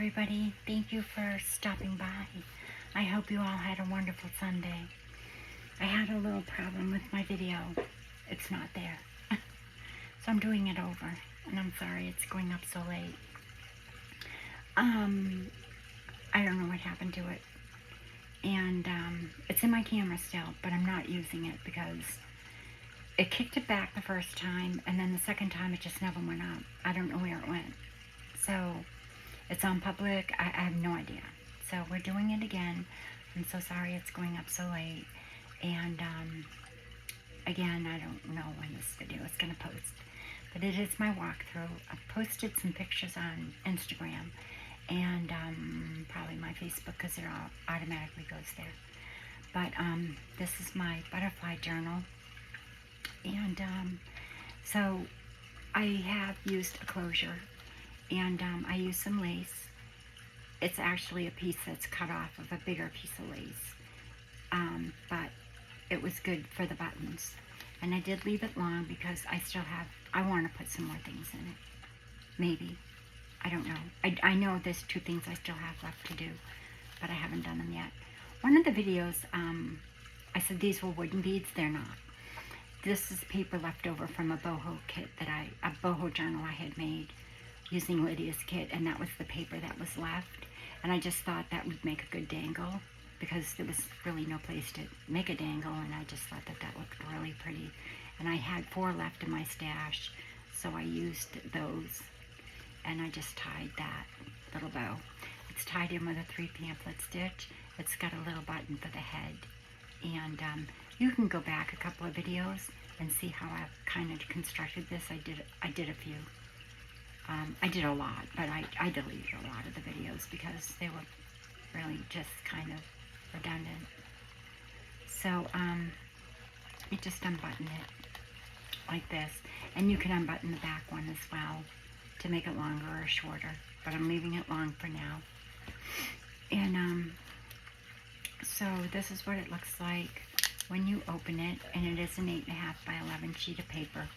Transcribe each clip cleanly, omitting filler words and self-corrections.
everybody. Thank you for stopping by. I hope you all had a wonderful Sunday. I had a little problem with my video. It's not there. So I'm doing it over. And I'm sorry it's going up so late. I don't know what happened to it. And it's in my camera still, but I'm not using it because it kicked it back the first time, and then the second time it just never went up. I don't know where it went. So it's on public. I have no idea. So we're doing it again. I'm so sorry it's going up so late. And again, I don't know when this video is going to post. But it is my walkthrough. I've posted some pictures on Instagram and probably my Facebook because it all automatically goes there. But this is my butterfly journal. And so I have used a closure, and I used some lace. It's actually a piece that's cut off of a bigger piece of lace, but it was good for the buttons. And I did leave it long because I want to put some more things in it. Maybe. I don't know. I know there's 2 things I still have left to do, but I haven't done them yet. One of the videos, I said these were wooden beads. They're not. This is paper left over from a boho kit a boho journal I had made using Lydia's kit, and that was the paper that was left. And I just thought that would make a good dangle because there was really no place to make a dangle, and I just thought that looked really pretty. And I had 4 left in my stash, so I used those, and I just tied that little bow. It's tied in with a 3 pamphlet stitch. It's got a little button for the head, and you can go back a couple of videos and see how I've kind of constructed this. I did a few. I did a lot, but I deleted a lot of the videos because they were really just kind of redundant. So you just unbutton it like this, and you can unbutton the back one as well to make it longer or shorter, but I'm leaving it long for now. And so this is what it looks like when you open it, and it is an 8.5 by 11 sheet of paper.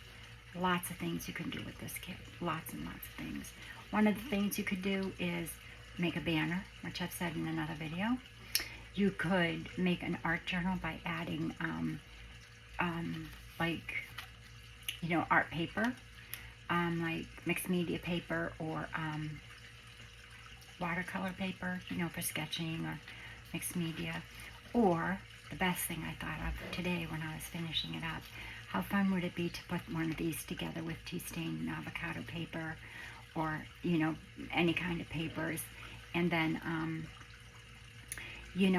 Lots of things you can do with this kit. Lots and lots of things. One of the things you could do is make a banner, which I've said in another video. You could make an art journal by adding art paper, like mixed media paper or watercolor paper, for sketching or mixed media. Or the best thing I thought of today when I was finishing it up, how fun would it be to put one of these together with tea stained avocado paper or, any kind of papers, and then,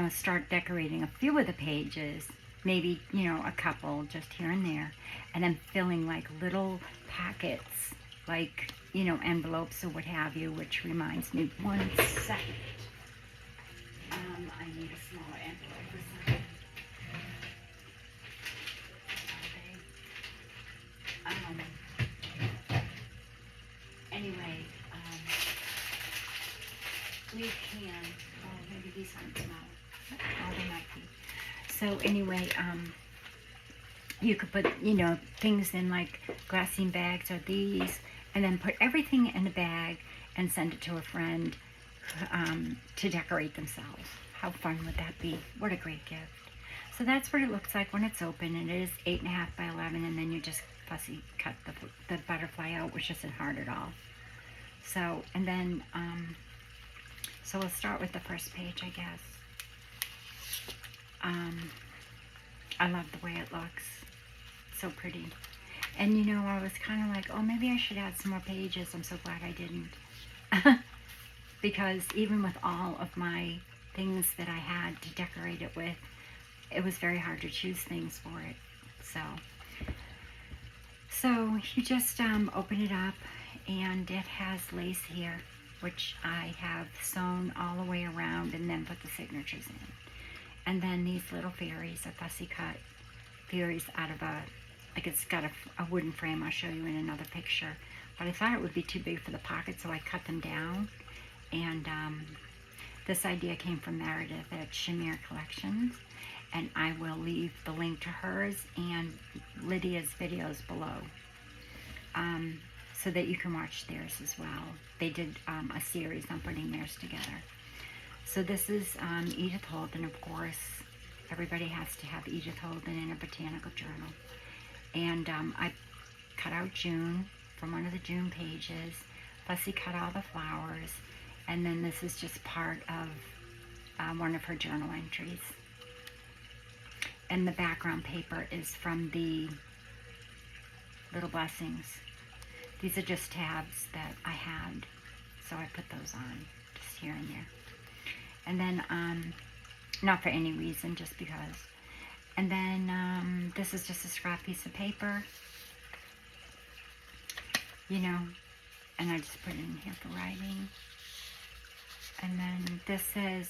start decorating a few of the pages, maybe, a couple just here and there, and then filling like little packets, like, envelopes or what have you, which reminds me, one second. I need a smaller envelope or something. Anyway, we can, maybe these aren't small. Oh, they might be. So anyway, you could put, things in like glassine bags or these, and then put everything in a bag and send it to a friend to decorate themselves. How fun would that be? What a great gift. So that's what it looks like when it's open. It is 8.5 by 11, and then you just fussy cut the butterfly out, which isn't hard at all. So, and then, so we'll start with the first page, I guess. I love the way it looks. So pretty. And I was kind of like, oh, maybe I should add some more pages. I'm so glad I didn't. Because even with all of my things that I had to decorate it with, it was very hard to choose things for it. So you just open it up, and it has lace here, which I have sewn all the way around and then put the signatures in. And then these little fairies, a fussy cut fairies out of it's got a wooden frame. I'll show you in another picture. But I thought it would be too big for the pocket, so I cut them down. And this idea came from Meredith at Shamir Collections. And I will leave the link to hers and Lydia's videos below. so that you can watch theirs as well. They did a series on putting theirs together. So this is Edith Holden, of course. Everybody has to have Edith Holden in a botanical journal. And I cut out June from one of the June pages. Fussy cut all the flowers. And then this is just part of one of her journal entries. And the background paper is from the Little Blessings. These are just tabs that I had, so I put those on just here and there. And then, not for any reason, just because. And then this is just a scrap piece of paper, you know, and I just put it in here for writing. And then this says,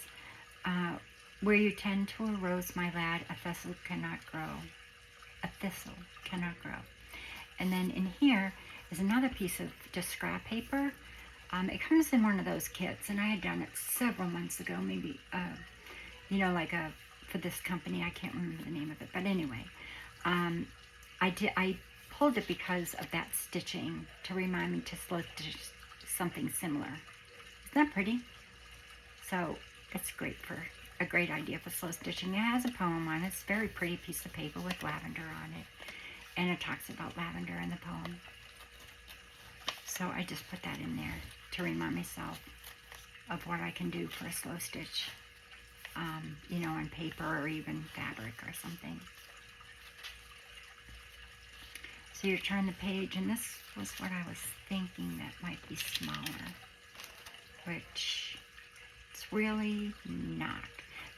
where you tend to a rose, my lad, a thistle cannot grow. A thistle cannot grow. And then in here is another piece of just scrap paper. It comes in one of those kits, and I had done it several months ago, maybe, you know, like for this company. I can't remember the name of it, but anyway, I pulled it because of that stitching to remind me to slow stitch something similar. Isn't that pretty? So it's great for a great idea for slow stitching. It has a poem on it. It's a very pretty piece of paper with lavender on it, and it talks about lavender in the poem. So I just put that in there to remind myself of what I can do for a slow stitch, you know, on paper or even fabric or something. So you turn the page, and this was what I was thinking that might be smaller, which it's really not.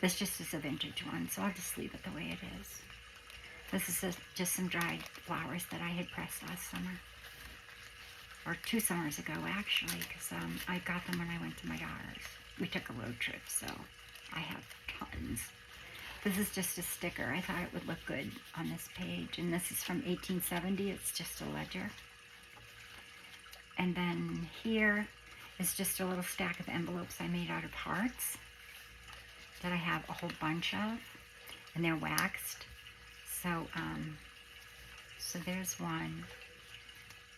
This just is a vintage one, so I'll just leave it the way it is. This is just some dried flowers that I had pressed last summer. Or 2 summers ago, actually, because I got them when I went to my daughter's. We took a road trip, so I have tons. This is just a sticker. I thought it would look good on this page. And this is from 1870. It's just a ledger. And then here is just a little stack of envelopes I made out of hearts that I have a whole bunch of. And they're waxed. So, so there's one.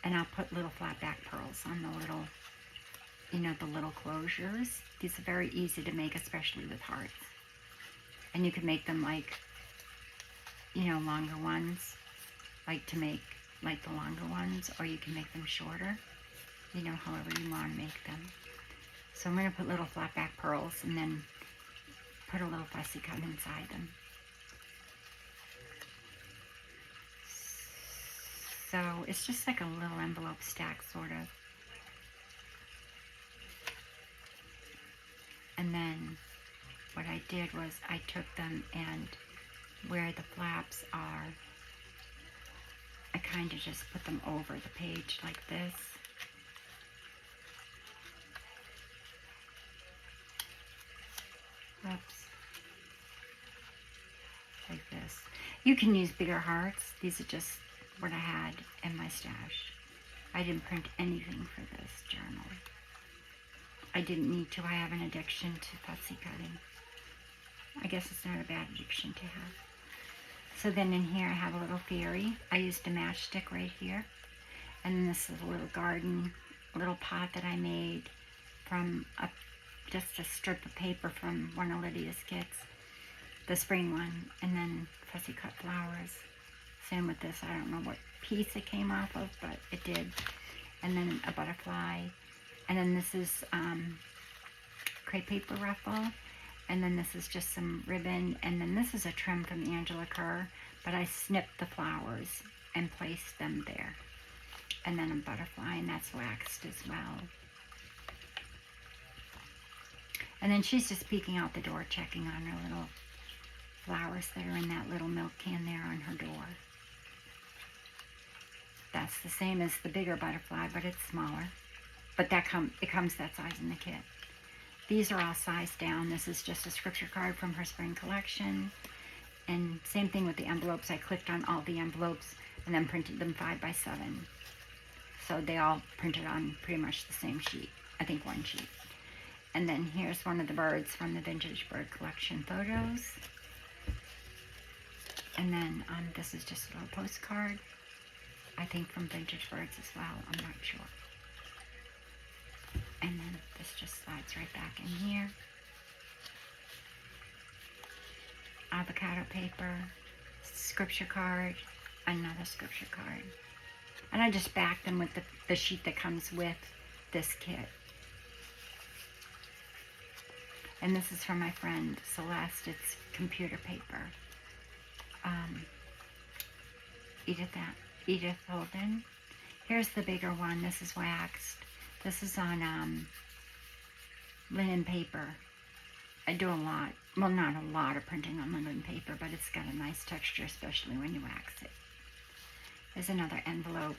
And I'll put little flat back pearls on the little, you know, the little closures. These are very easy to make, especially with hearts. And you can make them like, you know, longer ones, like to make like the longer ones, or you can make them shorter, you know, however you want to make them. So I'm going to put little flat back pearls and then put a little fussy cut inside them. So it's just like a little envelope stack, sort of. And then what I did was I took them, and where the flaps are, I kind of just put them over the page like this. Oops. Like this. You can use bigger hearts. These are just what I had in my stash. I didn't print anything for this journal. I didn't need to. I have an addiction to fussy cutting. I guess it's not a bad addiction to have. So then in here I have a little fairy. I used a matchstick right here. And then this is a little garden, little pot that I made from just a strip of paper from one of Lydia's kits. The spring one. And then fussy cut flowers. Same with this. I don't know what piece it came off of, but it did. And then a butterfly. And then this is crepe paper ruffle. And then this is just some ribbon. And then this is a trim from Angela Kerr. But I snipped the flowers and placed them there. And then a butterfly, and that's waxed as well. And then she's just peeking out the door, checking on her little flowers that are in that little milk can there on her door. That's the same as the bigger butterfly, but it's smaller. But it comes that size in the kit. These are all sized down. This is just a scripture card from her spring collection. And same thing with the envelopes. I clicked on all the envelopes and then printed them 5x7. So they all printed on pretty much the same sheet. I think one sheet. And then here's one of the birds from the Vintage Bird Collection photos. And then this is just a little postcard. I think from Vintage Birds as well. I'm not sure. And then this just slides right back in here. Avocado paper, scripture card, another scripture card. And I just back them with the sheet that comes with this kit. And this is from my friend Celeste. It's computer paper. Edith Holden. Here's the bigger one. This is waxed. This is on linen paper. I do a lot, well, not a lot of printing on linen paper, but it's got a nice texture, especially when you wax it. There's another envelope,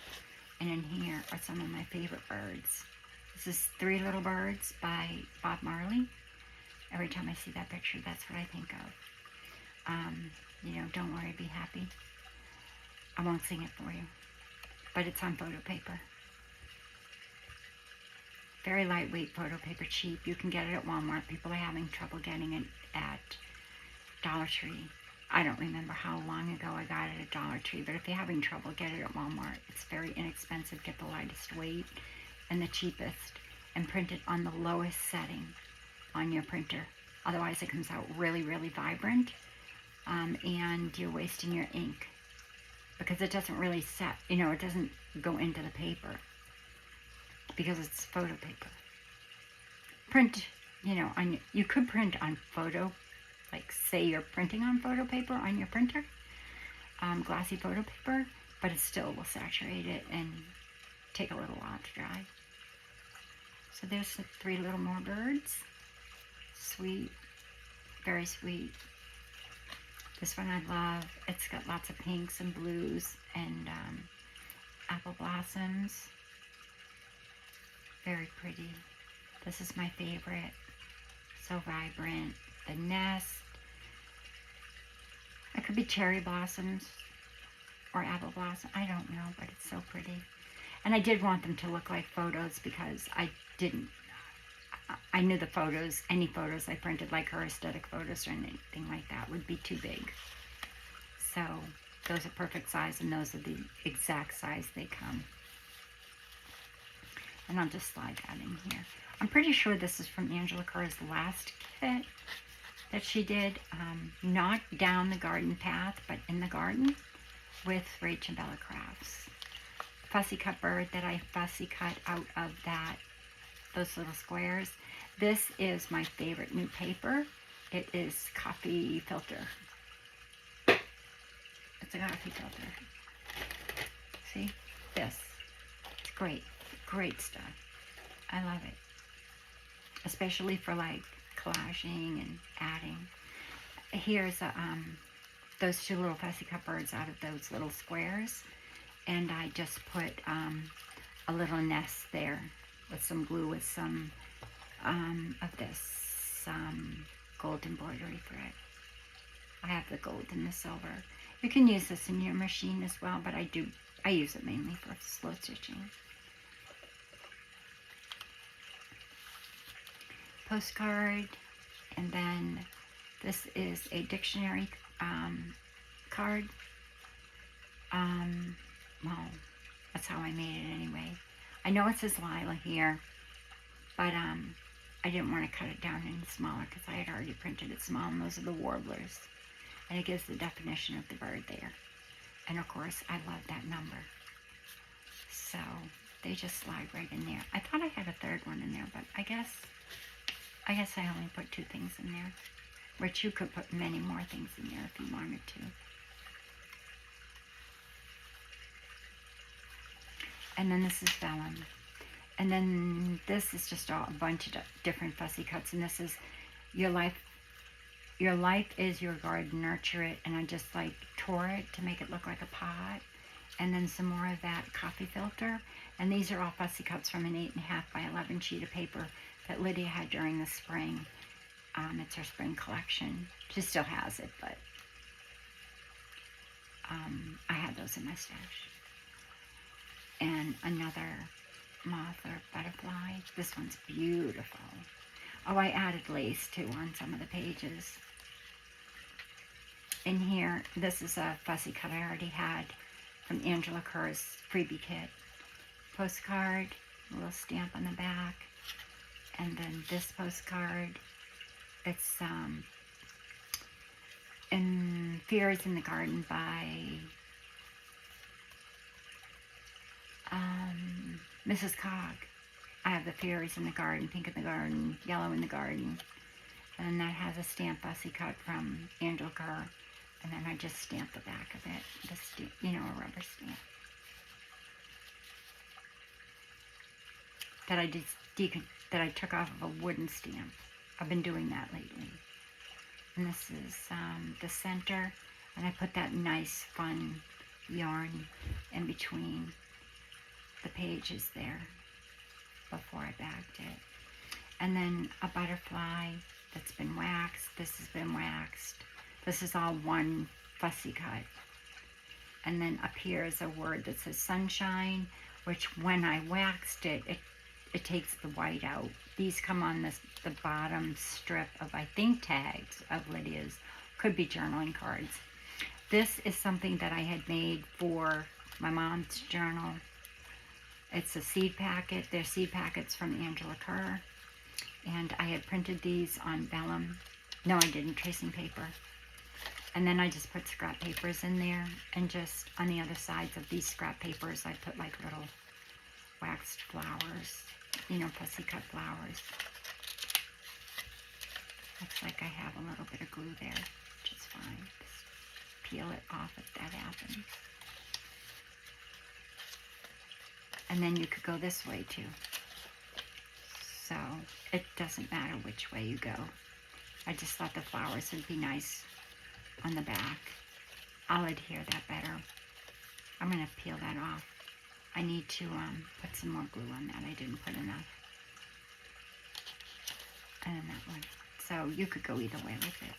and in here are some of my favorite birds. This is Three Little Birds by Bob Marley. Every time I see that picture, that's what I think of. You know, don't worry, be happy. I won't sing it for you, but it's on photo paper. Very lightweight photo paper, cheap. You can get it at Walmart. People are having trouble getting it at Dollar Tree. I don't remember how long ago I got it at Dollar Tree, but if you're having trouble, get it at Walmart. It's very inexpensive. Get the lightest weight and the cheapest, and print it on the lowest setting on your printer. Otherwise, it comes out really, really vibrant, and you're wasting your ink because it doesn't really set, you know, it doesn't go into the paper because it's photo paper. Print, you know, you could print on photo, like say you're printing on photo paper on your printer, glossy photo paper, but it still will saturate it and take a little while to dry. So there's the Three Little More Birds. Sweet, very sweet. This one I love. It's got lots of pinks and blues and apple blossoms. Very pretty. This is my favorite. So vibrant. The nest. It could be cherry blossoms or apple blossom. I don't know, but it's so pretty. And I did want them to look like photos because I knew the photos, any photos I printed, like her aesthetic photos or anything like that, would be too big. So those are perfect size, and those are the exact size they come. And I'll just slide that in here. I'm pretty sure this is from Angela Kerr's last kit that she did, not down the garden path, but in the garden with Rach and Bella Crafts. Fussy cut bird that I fussy cut out of those little squares. This is my favorite new paper. It is coffee filter. It's a coffee filter. See? This. It's great. Great stuff. I love it. Especially for like collaging and adding. Here's those two little fussy cut birds out of those little squares. And I just put a little nest there with some glue with some of this gold embroidery thread. I have the gold and the silver. You can use this in your machine as well, but I use it mainly for slow stitching. Postcard, and then this is a dictionary card. Well, that's how I made it anyway. I know it says Lila here, but I didn't want to cut it down any smaller because I had already printed it small, and those are the warblers. And it gives the definition of the bird there. And of course, I love that number. So they just slide right in there. I thought I had a third one in there, but I guess I only put 2 things in there, which you could put many more things in there if you wanted to. And then this is vellum. And then this is just a bunch of different fussy cuts. And this is your life is your garden, nurture it. And I just like tore it to make it look like a pot. And then some more of that coffee filter. And these are all fussy cuts from an 8.5 by 11 sheet of paper that Lydia had during the spring. It's her spring collection. She still has it, but I had those in my stash. And another moth or butterfly. This one's beautiful. Oh, I added lace too on some of the pages. In here, this is a fussy cut I already had from Angela Kerr's freebie kit. Postcard, a little stamp on the back. And then this postcard, it's in Fears in the Garden by Mrs. Cog. I have the Fairies in the Garden, Pink in the Garden, Yellow in the Garden. And that has a stamp Fussy cut from Angela Kerr. And then I just stamped the back of it, a rubber stamp. That I took off of a wooden stamp. I've been doing that lately. And this is the center. And I put that nice, fun yarn in between the pages there before I bagged it. And then a butterfly that's been waxed. This has been waxed. This is all one fussy cut. And then up here is a word that says sunshine, which when I waxed it, it takes the white out. These come on the bottom strip of, I think, tags of Lydia's. Could be journaling cards. This is something that I had made for my mom's journal. It's a seed packet. They're seed packets from Angela Kerr. And I had printed these on vellum. No, I didn't. Tracing paper. And then I just put scrap papers in there. And just on the other sides of these scrap papers, I put like little waxed flowers. Fussy cut flowers. Looks like I have a little bit of glue there, which is fine. Just peel it off if that happens. And then you could go this way too. So it doesn't matter which way you go. I just thought the flowers would be nice on the back. I'll adhere that better. I'm going to peel that off. I need to put some more glue on that. I didn't put enough. And then that one. So you could go either way with it.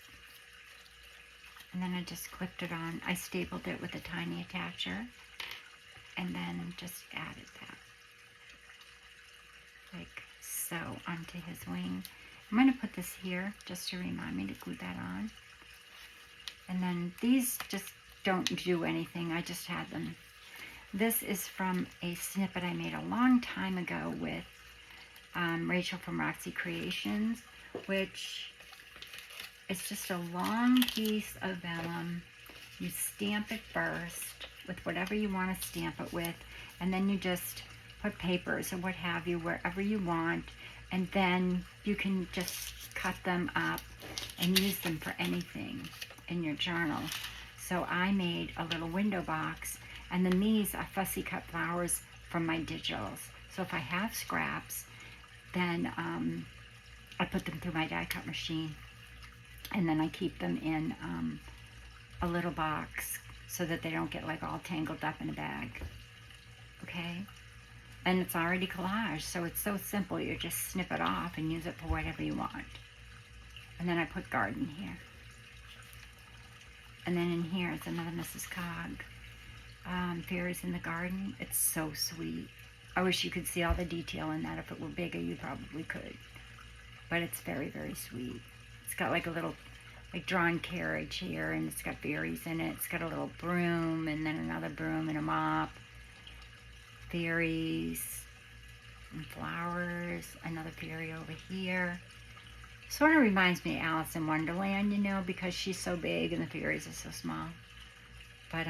And then I just clipped it on. I stapled it with a tiny attacher. And then just added that. Like so onto his wing. I'm going to put this here just to remind me to glue that on. And then these just don't do anything. I just had them. This is from a snippet I made a long time ago with Rachel from Roxy Creations, which is just a long piece of vellum. You stamp it first with whatever you want to stamp it with, and then you just put papers or what have you wherever you want, and then you can just cut them up and use them for anything in your journal. So I made a little window box. And then these are fussy cut flowers from my digitals. So if I have scraps, then I put them through my die cut machine. And then I keep them in a little box so that they don't get like all tangled up in a bag. Okay? And it's already collaged, so it's so simple. You just snip it off and use it for whatever you want. And then I put garden here. And then in here is another Mrs. Cog. Fairies in the Garden. It's so sweet. I wish you could see all the detail in that. If it were bigger, you probably could. But it's very, very sweet. It's got like a little drawn carriage here, and it's got fairies in it. It's got a little broom, and then another broom and a mop. Fairies and flowers. Another fairy over here. Sort of reminds me of Alice in Wonderland, because she's so big and the fairies are so small. But,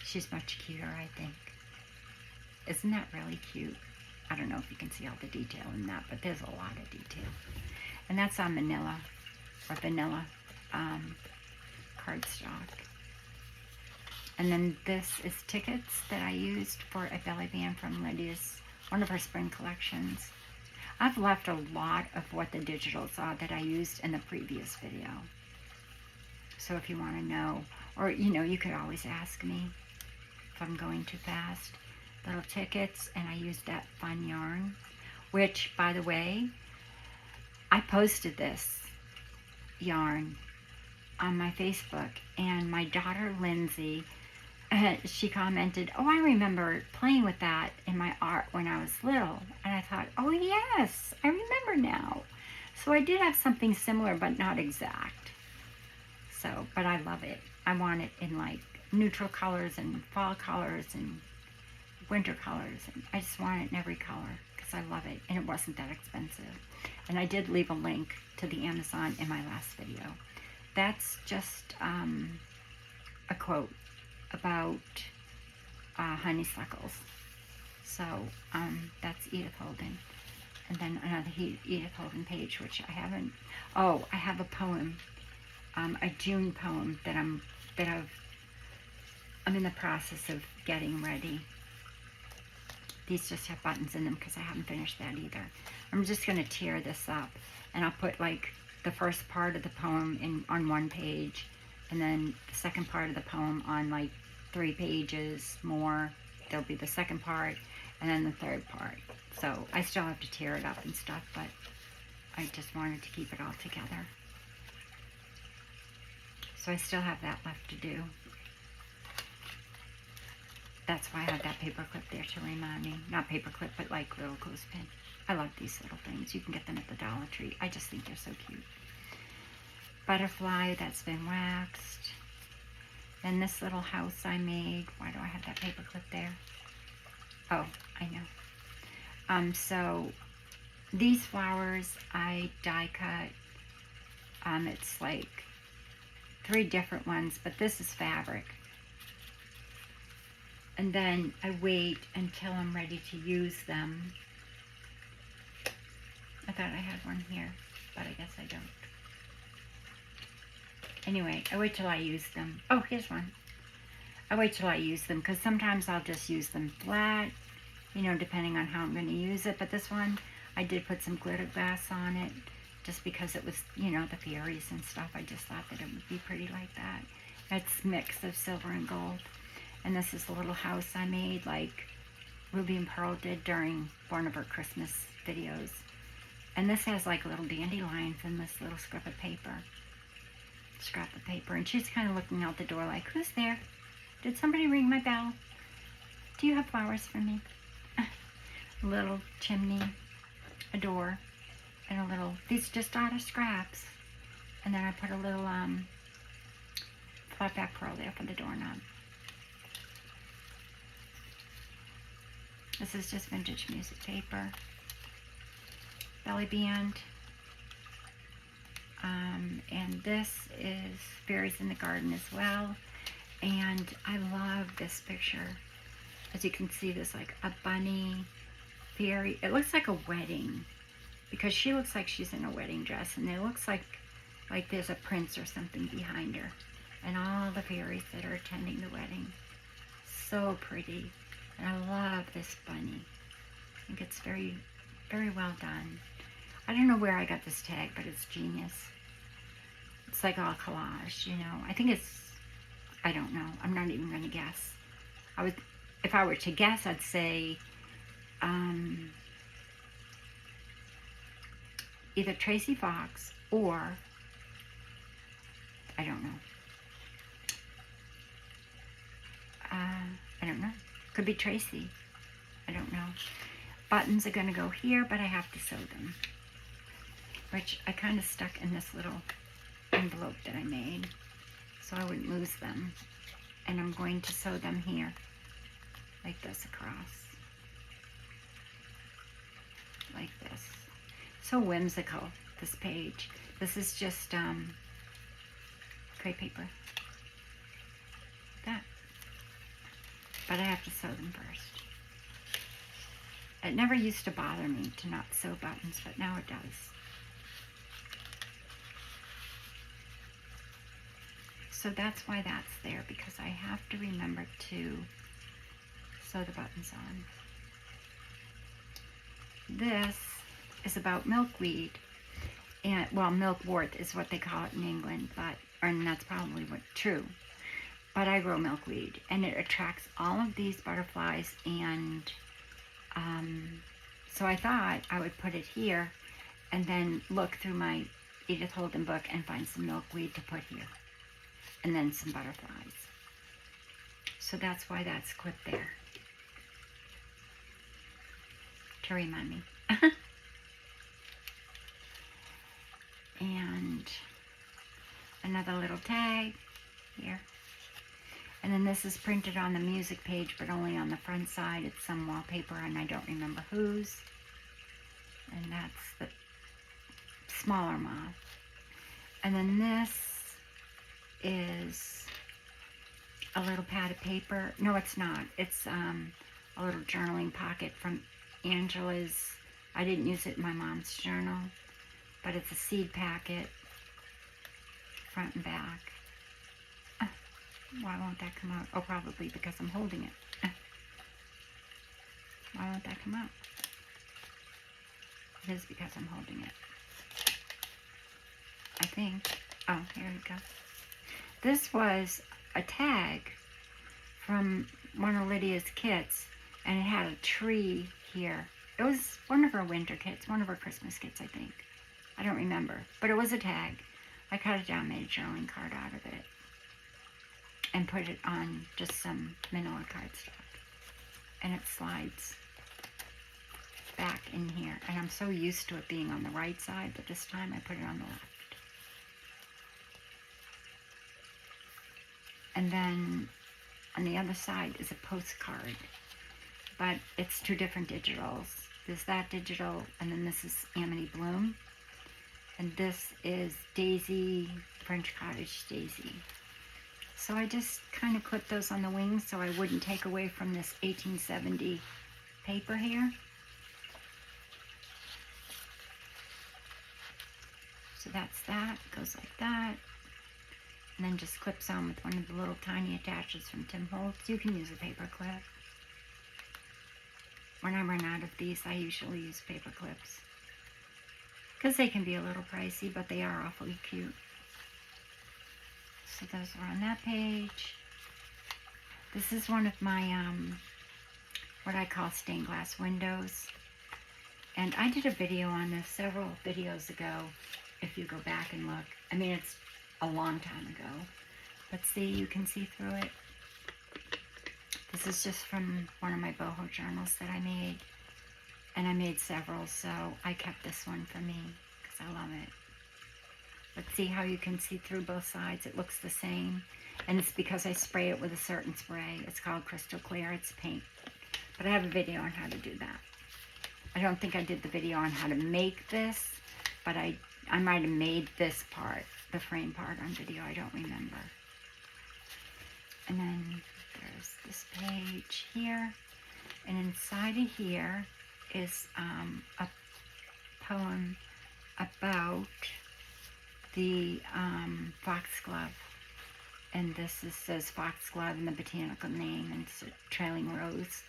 she's much cuter, I think. Isn't that really cute? I don't know if you can see all the detail in that, but there's a lot of detail. And that's on vanilla cardstock. And then this is tickets that I used for a belly band from Lydia's, one of her spring collections. I've left a lot of what the digitals are that I used in the previous video. So if you want to know, or you could always ask me if I'm going too fast. Little tickets, and I used that fun yarn, which, by the way, I posted this yarn on my Facebook, and my daughter Lindsay, she commented, "Oh, I remember playing with that in my art when I was little." And I thought, "Oh yes, I remember now." So I did have something similar, but not exact. So, but I love it. I want it in like neutral colors and fall colors and winter colors. And I just want it in every color because I love it, and it wasn't that expensive. And I did leave a link to the Amazon in my last video. That's just a quote about honeysuckles. So that's Edith Holden. And then another Edith Holden page, which I haven't. Oh, I have a poem, a June poem that I'm in the process of getting ready. These just have buttons in them because I haven't finished that either. I'm just going to tear this up, and I'll put like the first part of the poem on one page, and then the second part of the poem on like 3 pages more. There'll be the second part, and then the third part. So I still have to tear it up and stuff, but I just wanted to keep it all together. So I still have that left to do. That's why I have that paper clip there to remind me. Not paper clip, but like little clothespin. I love these little things. You can get them at the Dollar Tree. I just think they're so cute. Butterfly that's been waxed. Then this little house I made. Why do I have that paper clip there? Oh, I know. So these flowers I die cut. It's like 3 different ones, but this is fabric. And then I wait until I'm ready to use them. I thought I had one here, but I guess I don't. Anyway, I wait till I use them. Oh, here's one. I wait till I use them because sometimes I'll just use them flat, you know, depending on how I'm going to use it. But this one, I did put some glitter glass on it just because it was, you know, the fairies and stuff. I just thought that it would be pretty like that. It's a mix of silver and gold. And this is a little house I made like Ruby and Pearl did during one of her Christmas videos. And this has like little dandelions in this little scrap of paper. And she's kind of looking out the door like, who's there? Did somebody ring my bell? Do you have flowers for me? A little chimney, a door, and a little, these just out of scraps. And then I put a little flat back pearl there for the doorknob. This is just vintage music paper. Belly band. And this is Fairies in the Garden as well. And I love this picture. As you can see, there's like a bunny fairy. It looks like a wedding because she looks like she's in a wedding dress, and it looks like there's a prince or something behind her, and all the fairies that are attending the wedding. So pretty. And I love this bunny. I think it's very, very well done. I don't know where I got this tag, but it's genius. It's like all collage, you know. I think it's, I don't know. I'm not even going to guess. If I were to guess, I'd say either Tracy Fox or, I don't know. I don't know. Could be Tracy. I don't know. Buttons are going to go here, but I have to sew them. Which I kind of stuck in this little envelope that I made so I wouldn't lose them. And I'm going to sew them here like this across. Like this. So whimsical, this page. This is just crepe paper. That. But I have to sew them first. It never used to bother me to not sew buttons, but now it does. So that's why that's there, because I have to remember to sew the buttons on. This is about milkweed, and well, milkwort is what they call it in England, and that's probably true. But I grow milkweed, and it attracts all of these butterflies, and so I thought I would put it here, and then look through my Edith Holden book and find some milkweed to put here, and then some butterflies. So that's why that's clipped there, to remind me. And another little tag here. And And then this is printed on the music page, but only on the front side. It's some wallpaper, and I don't remember whose. And that's the smaller moth. And then this is a little pad of paper. No, it's not. It's a little journaling pocket from Angela's. I didn't use it in my mom's journal, but it's a seed packet, front and back. Why won't that come out? Oh, probably because I'm holding it. Why won't that come out? It is because I'm holding it. I think. Oh, here we go. This was a tag from one of Lydia's kits, and it had a tree here. It was one of her winter kits, one of her Christmas kits, I think. I don't remember, but it was a tag. I cut it down, made a journaling card out of it, and put it on just some manila cardstock. And it slides back in here. And I'm so used to it being on the right side, but this time I put it on the left. And then on the other side is a postcard, but it's two different digitals. There's that digital, and then this is Amity Bloom. And this is Daisy, French Cottage Daisy. So I just kind of clipped those on the wings so I wouldn't take away from this 1870 paper here. So that's that, goes like that. And then just clips on with one of the little tiny attachers from Tim Holtz. You can use a paper clip. When I run out of these, I usually use paper clips, because they can be a little pricey, but they are awfully cute. So those are on that page. This is one of my, what I call stained glass windows. And I did a video on this several videos ago, if you go back and look. I mean, it's a long time ago. But see, you can see through it. This is just from one of my boho journals that I made. And I made several, so I kept this one for me, because I love it. But see how you can see through both sides? It looks the same. And it's because I spray it with a certain spray. It's called Crystal Clear. It's paint. But I have a video on how to do that. I don't think I did the video on how to make this, but I might have made this part, the frame part, on video. I don't remember. And then there's this page here. And inside of here is a poem about the foxglove. And this says foxglove in the botanical name, and it's a trailing rose.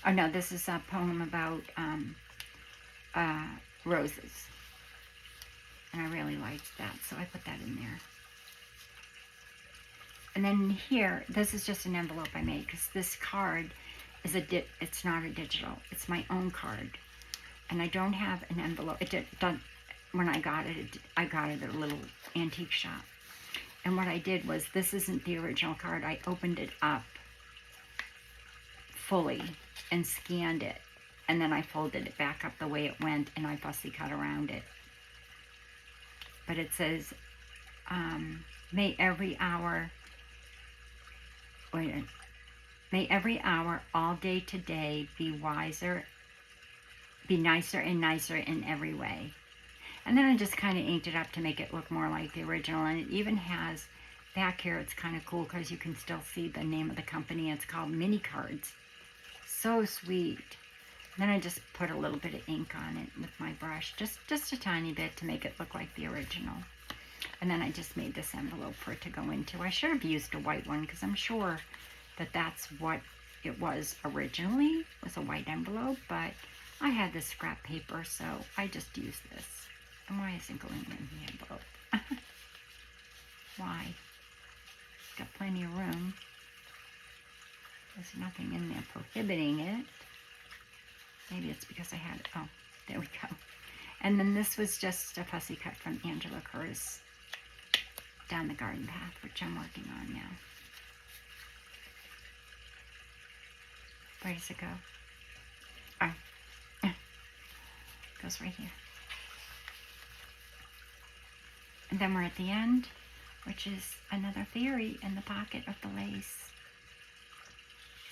Oh no, this is a poem about roses. And I really liked that, so I put that in there. And then here, this is just an envelope I made, because this card is it's not a digital. It's my own card. And I don't have an envelope. When I got it at a little antique shop. And what I did was, this isn't the original card. I opened it up fully and scanned it. And then I folded it back up the way it went, and I fussy cut around it. But it says, may every hour all day today be wiser, be nicer and nicer in every way. And then I just kind of inked it up to make it look more like the original. And it even has, back here, it's kind of cool because you can still see the name of the company. It's called Mini Cards. So sweet. And then I just put a little bit of ink on it with my brush, just a tiny bit to make it look like the original. And then I just made this envelope for it to go into. I should have used a white one, because I'm sure that that's what it was originally, was a white envelope, but I had this scrap paper, so I just used this. And why isn't going in the envelope? Why? Got plenty of room. There's nothing in there prohibiting it. Maybe it's because I had it. Oh, there we go. And then this was just a fussy cut from Angela Curtis down the garden path, which I'm working on now. Where does it go? Oh, it goes right here. And then we're at the end which is another fairy in the pocket of the lace.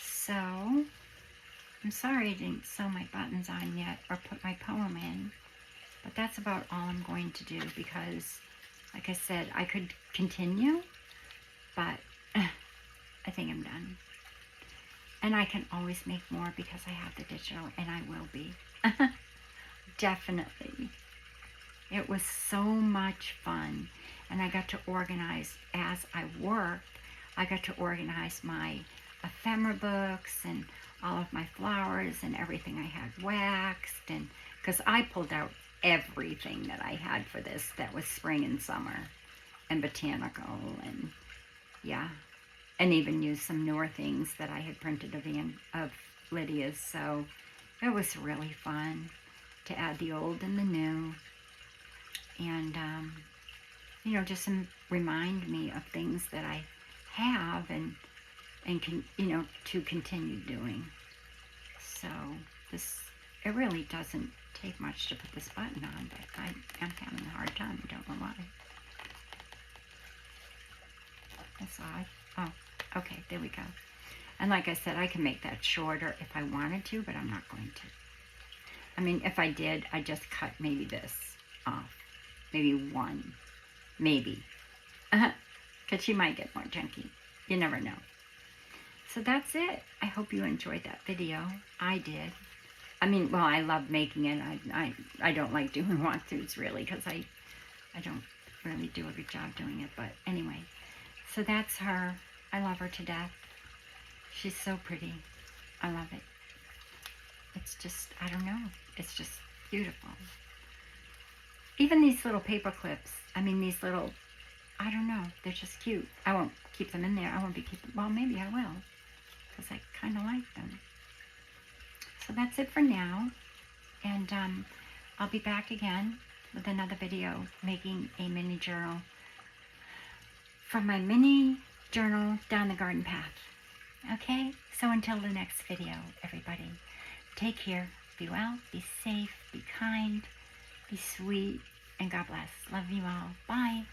So, I'm sorry I didn't sew my buttons on yet or put my poem in, but that's about all I'm going to do because, like I said, I could continue, but I think I'm done. And I can always make more because I have the digital, and I will be. Definitely. It was so much fun, and I got to organize as I worked. I got to organize my ephemera books and all of my flowers and everything I had waxed, and because I pulled out everything that I had for this that was spring and summer and botanical, and yeah, and even used some newer things that I had printed of Lydia's. So it was really fun to add the old and the new, and you know, just remind me of things that I have and can, you know, to continue doing. So it really doesn't take much to put this button on, but I am having a hard time. I don't know why. That's odd. Oh, okay, there we go. And like I said, I can make that shorter if I wanted to, but I'm not going to. I mean, if I did, I'd just cut maybe this off. Maybe one. Maybe. Because she might get more chunky. You never know. So that's it. I hope you enjoyed that video. I did. I mean, well, I love making it. I don't like doing walkthroughs, really, because I don't really do a good job doing it. But anyway, so that's her. I love her to death. She's so pretty. I love it. It's just, I don't know. It's just beautiful. Even these little paper clips. I mean, these little, I don't know. They're just cute. I won't keep them in there. I won't be keeping, well, maybe I will. Because I kind of like them. So that's it for now. And I'll be back again with another video making a mini journal from my mini journal down the garden path. Okay? So until the next video, everybody, take care, be well, be safe, be kind, be sweet, and God bless. Love you all. Bye.